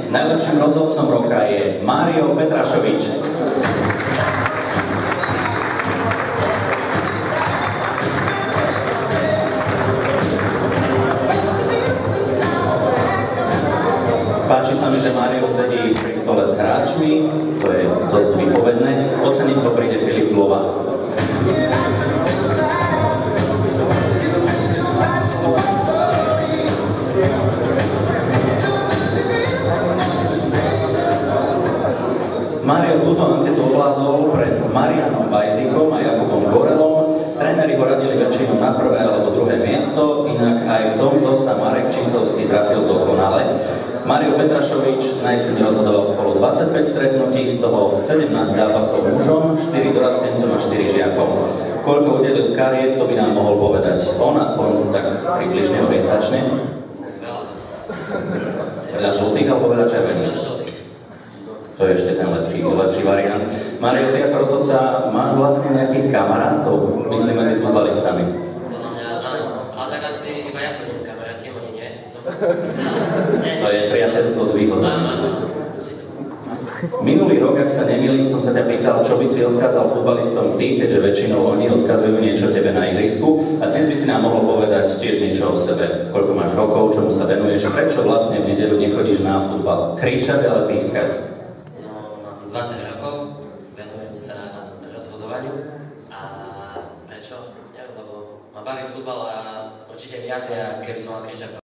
Najlepším rozhodcom roka je Mário Petrašovič. Páči sa mi, že Mário sedí pri stole s hráčmi, to je dosť výpovedné. Oceniť ho príde Filip Glova. Mário túto anketu ovládol pred Marianom Bajzikom a Jakubom Gorelom. Tréneri ho radili väčšinou na prvé alebo druhé miesto, inak aj v tomto sa Marek Čísovský trafil dokonale. Mário Petrašovič na jeseň rozhodoval spolu 25 stretnutí, z toho 17 zápasov mužom, 4 dorastencom a 4 žiakom. Koľko udelil kariet, to by nám mohol povedať on, aspoň tak približne orientačne. Veľa žltých alebo veľa červených? To je ešte ten lepší variant. Mário, ty ako rozhodca máš vlastne nejakých kamarátov, myslím medzi futbalistami? Podľa mňa áno, ale tak asi iba ja sa s ním kamarátim, oni nie. To je priateľstvo z výhodou. Minulý rok, ak sa nemýlim, som sa ťa pýtal, čo by si odkázal futbalistom ty, keďže väčšinou oni odkazujú niečo tebe na ihrisku. A dnes by si nám mohol povedať tiež niečo o sebe. Koľko máš rokov, čomu sa venuješ, prečo vlastne v nedeľu nechodíš na futbal? Kričať, ale pískať? 20 rokov, venujem sa rozhodovaniu a prečo? Neviem, lebo ma baví futbal a určite viac, keby som mal kričať.